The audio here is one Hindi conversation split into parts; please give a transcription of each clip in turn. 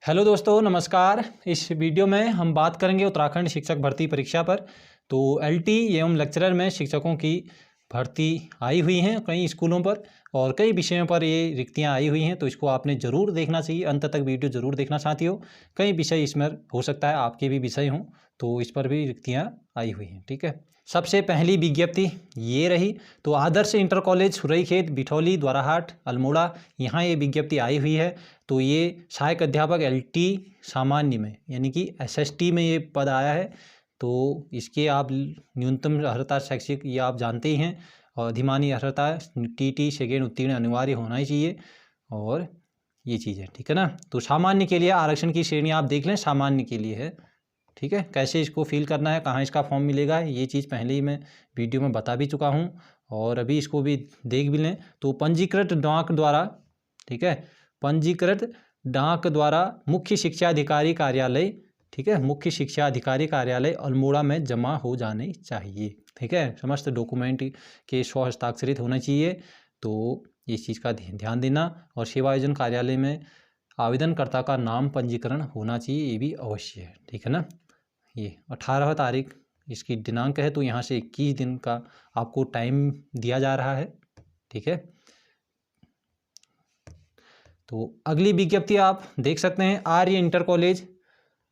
हेलो दोस्तों, नमस्कार। इस वीडियो में हम बात करेंगे उत्तराखंड शिक्षक भर्ती परीक्षा पर। तो एलटी एवं लेक्चरर में शिक्षकों की भर्ती आई हुई हैं कई स्कूलों पर और कई विषयों पर ये रिक्तियां आई हुई हैं। तो इसको आपने ज़रूर देखना चाहिए, अंत तक वीडियो ज़रूर देखना साथियों। कई विषय इसमें हो सकता है आपके भी विषय हों, तो इस पर भी रिक्तियाँ आई हुई हैं। ठीक है, सबसे पहली विज्ञप्ति ये रही। तो आदर्श इंटर कॉलेज सुरईखेत बिठौली द्वाराहाट अल्मोड़ा, यहाँ ये विज्ञप्ति आई हुई है। तो ये सहायक अध्यापक एलटी सामान्य में यानी कि एसएसटी में ये पद आया है। तो इसके आप न्यूनतम अर्हता शैक्षिक ये आप जानते ही हैं, और अधिमानी अर्हता टीटी सेकेंड उत्तीर्ण अनिवार्य होना ही चाहिए, और ये चीज़ है। ठीक है ना। तो सामान्य के लिए आरक्षण की श्रेणी आप देख लें, सामान्य के लिए है। ठीक है, कैसे इसको फिल करना है, कहाँ इसका फॉर्म मिलेगा, ये चीज़ पहले ही मैं वीडियो में बता भी चुका हूँ, और अभी इसको भी देख भी लें। तो पंजीकृत डाक द्वारा, ठीक है, पंजीकृत डाक द्वारा मुख्य शिक्षा अधिकारी कार्यालय, ठीक है, मुख्य शिक्षा अधिकारी कार्यालय अल्मोड़ा में जमा हो जाने चाहिए। ठीक है, समस्त डॉक्यूमेंट के स्व हस्ताक्षरित होना चाहिए। तो इस चीज़ का ध्यान देना। और सेवा आयोजन कार्यालय में आवेदनकर्ता का नाम पंजीकरण होना चाहिए, ये भी अवश्य है। ठीक है ना। ये 18 तारीख इसकी दिनांक है, तो यहाँ से 21 दिन का आपको टाइम दिया जा रहा है। ठीक है। तो अगली विज्ञप्ति आप देख सकते हैं, आर्य इंटर कॉलेज।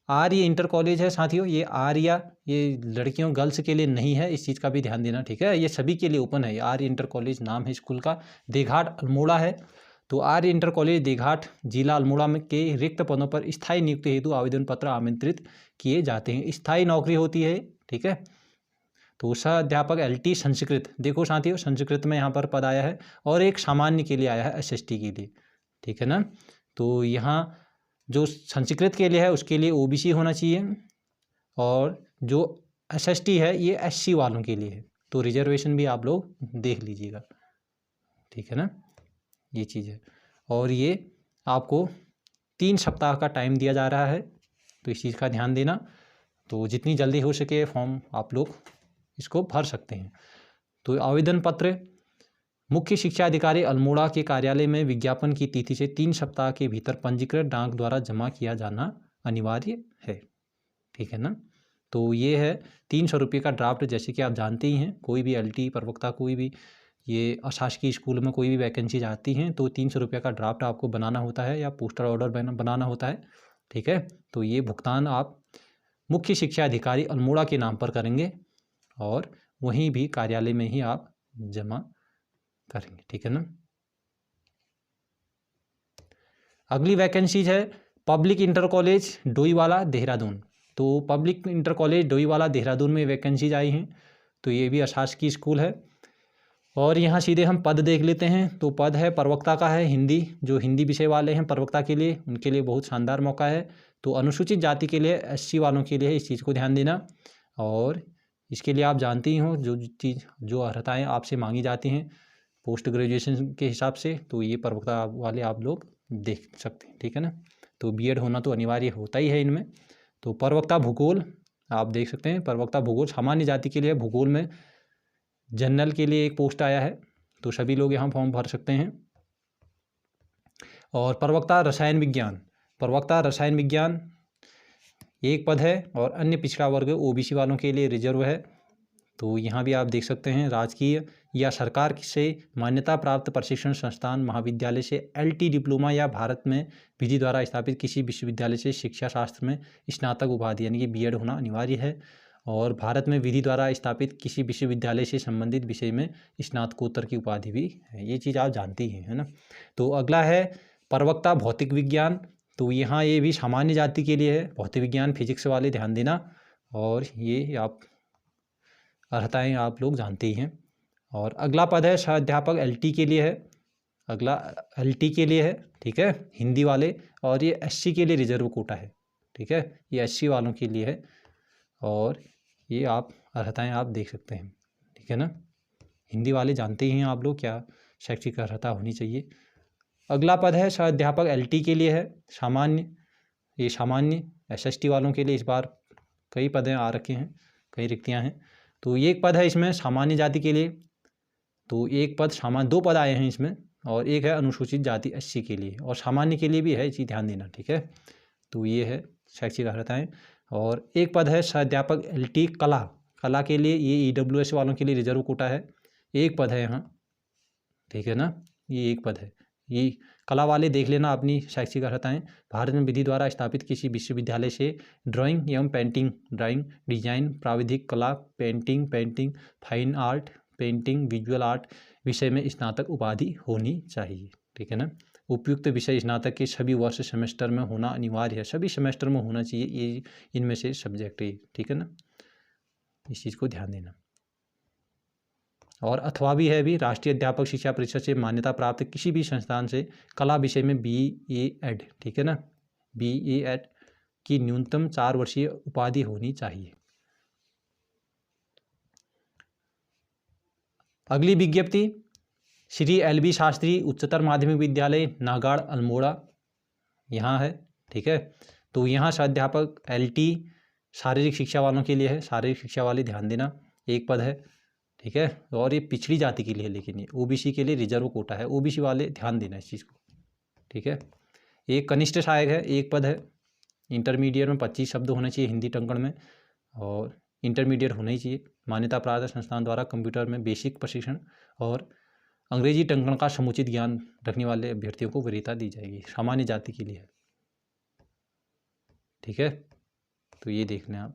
आर्य इंटर कॉलेज है साथियों, ये आर्या, ये लड़कियों गर्ल्स के लिए नहीं है, इस चीज़ का भी ध्यान देना। ठीक है, ये सभी के लिए ओपन है। आर्य इंटर कॉलेज नाम है स्कूल का, देघाट अल्मोड़ा है। तो आर्य इंटर कॉलेज देघाट जिला अल्मोड़ा में के रिक्त पदों पर स्थायी नियुक्ति हेतु आवेदन पत्र आमंत्रित किए जाते हैं। स्थायी नौकरी होती है। ठीक है। तो सह अध्यापक एलटी संस्कृत, देखो साथियों, संस्कृत में यहाँ पर पद आया है, और एक सामान्य के लिए आया है, एसएसटी के लिए। ठीक है ना। तो यहाँ जो संस्कृत के लिए है उसके लिए ओबीसी होना चाहिए, और जो एसएसटी है ये एससी वालों के लिए है। तो रिजर्वेशन भी आप लोग देख लीजिएगा। ठीक है ना, ये चीज़ है। और ये आपको 3 सप्ताह का टाइम दिया जा रहा है, तो इस चीज़ का ध्यान देना। तो जितनी जल्दी हो सके फॉर्म आप लोग इसको भर सकते हैं। तो आवेदन पत्र मुख्य शिक्षा अधिकारी अल्मोड़ा के कार्यालय में विज्ञापन की तिथि से 3 सप्ताह के भीतर पंजीकृत डाक द्वारा जमा किया जाना अनिवार्य है। ठीक है ना। तो ये है 300 रुपये का ड्राफ्ट। जैसे कि आप जानते ही हैं, कोई भी एलटी प्रवक्ता, कोई भी ये अशासकीय स्कूल में कोई भी वैकेंसीज आती हैं तो 300 रुपये का ड्राफ्ट आपको बनाना होता है, या पोस्टर ऑर्डर बनाना होता है। ठीक है। तो ये भुगतान आप मुख्य शिक्षा अधिकारी अल्मोड़ा के नाम पर करेंगे, और वहीं भी कार्यालय में ही आप जमा करेंगे। ठीक है ना। अगली वैकेंसीज है public inter college Doiwala Dehradun. तो public inter college Doiwala Dehradun में वैकेंसीज आई हैं। तो ये भी अशासकीय स्कूल है, और यहाँ सीधे हम पद देख लेते हैं। तो पद है प्रवक्ता का है हिंदी, जो हिंदी विषय वाले हैं प्रवक्ता के लिए, उनके लिए बहुत शानदार मौका है। तो अनुसूचित जाति के लिए, एससी वालों के लिए है, इस चीज़ को ध्यान देना। और इसके लिए आप जानते ही हो जो चीज़, जो अर्हताएँ आपसे मांगी जाती हैं पोस्ट ग्रेजुएशन के हिसाब से, तो ये प्रवक्ता वाले आप लोग देख सकते हैं। ठीक है ना। तो बीएड होना तो अनिवार्य होता ही है इनमें। तो प्रवक्ता भूगोल आप देख सकते हैं, प्रवक्ता भूगोल सामान्य जाति के लिए, भूगोल में जनरल के लिए एक पोस्ट आया है, तो सभी लोग यहाँ फॉर्म भर सकते हैं। और प्रवक्ता रसायन विज्ञान, प्रवक्ता रसायन विज्ञान एक पद है, और अन्य पिछड़ा वर्ग ओबीसी वालों के लिए रिजर्व है। तो यहाँ भी आप देख सकते हैं, राजकीय या सरकार से मान्यता प्राप्त प्रशिक्षण संस्थान महाविद्यालय से एलटी डिप्लोमा, या भारत में विधि द्वारा स्थापित किसी विश्वविद्यालय से शिक्षा शास्त्र में स्नातक उपाधि यानी कि बीएड होना अनिवार्य है। और भारत में विधि द्वारा स्थापित किसी विश्वविद्यालय से संबंधित विषय में स्नातकोत्तर की उपाधि भी है। ये चीज़ आप जानती हैं, है ना। तो अगला है प्रवक्ता भौतिक विज्ञान। तो यहाँ ये भी सामान्य जाति के लिए है, भौतिक विज्ञान फिजिक्स वाले ध्यान देना। और ये आप अर्हताएँ आप लोग जानते ही हैं। और अगला पद है सह अध्यापक एलटी के लिए है, अगला एलटी के लिए है। ठीक है, हिंदी वाले। और ये एससी के लिए रिजर्व कोटा है। ठीक है, ये एससी वालों के लिए है, और ये आप अर्हताएँ आप देख सकते हैं। ठीक है ना। हिंदी वाले जानते ही हैं आप लोग क्या शैक्षिक अर्हता होनी चाहिए। अगला पद है सह अध्यापक एलटी के लिए है, सामान्य। ये सामान्य एसएसटी वालों के लिए इस बार कई पदें आ रखे हैं, कई रिक्तियाँ हैं। तो ये एक पद है इसमें सामान्य जाति के लिए। तो एक पद सामान्य, 2 पद आए हैं इसमें, और एक है अनुसूचित जाति एससी के लिए, और सामान्य के लिए भी है, इसी ध्यान देना। ठीक है। तो ये है शैक्षिक अर्हताएँ। और एक पद है सहाध्यापक LT कला, कला के लिए ये EWS वालों के लिए रिजर्व कोटा है, एक पद है यहाँ, ठीक है ना, ये एक पद है। ये कला वाले देख लेना अपनी शैक्षिक अर्हताएँ। भारत में विधि द्वारा स्थापित किसी विश्वविद्यालय से ड्राइंग एवं पेंटिंग, ड्राइंग, डिजाइन, प्राविधिक कला, painting, fine art, painting, visual art विषय में स्नातक उपाधि होनी चाहिए, ठीक है ना। उपयुक्त विषय स्नातक के सभी वर्ष सेमेस्टर में होना अनिवार्य है, सभी सेमेस्टर में होना चाहिए ये, इनमें से सब्जेक्ट ये, ठीक है ना, इस चीज़ को ध्यान देना। और अथवा भी है, भी राष्ट्रीय अध्यापक शिक्षा परिषद से मान्यता प्राप्त किसी भी संस्थान से कला विषय में BA.Ed, ठीक है ना, BA.Ed की न्यूनतम 4 वर्षीय उपाधि होनी चाहिए। अगली विज्ञप्ति श्री LB शास्त्री उच्चतर माध्यमिक विद्यालय नागाड़ अल्मोड़ा, यहाँ है, ठीक है। तो यहाँ से अध्यापक LT शारीरिक शिक्षा वालों के लिए है, शारीरिक शिक्षा वाले ध्यान देना, एक पद है, ठीक है। और ये पिछड़ी जाति के लिए है, लेकिन ये OBC के लिए रिजर्व कोटा है, OBC वाले ध्यान देना इस चीज़ को, ठीक है। एक कनिष्ठ सहायक है, एक पद है। इंटरमीडिएट में 25 शब्द होने चाहिए हिंदी टंकण में, और इंटरमीडिएट होना ही चाहिए। मान्यता प्राप्त संस्थान द्वारा कंप्यूटर में बेसिक प्रशिक्षण और अंग्रेजी टंकण का समुचित ज्ञान रखने वाले अभ्यर्थियों को वरीयता दी जाएगी, सामान्य जाति के लिए है, ठीक है। तो ये देख लें आप।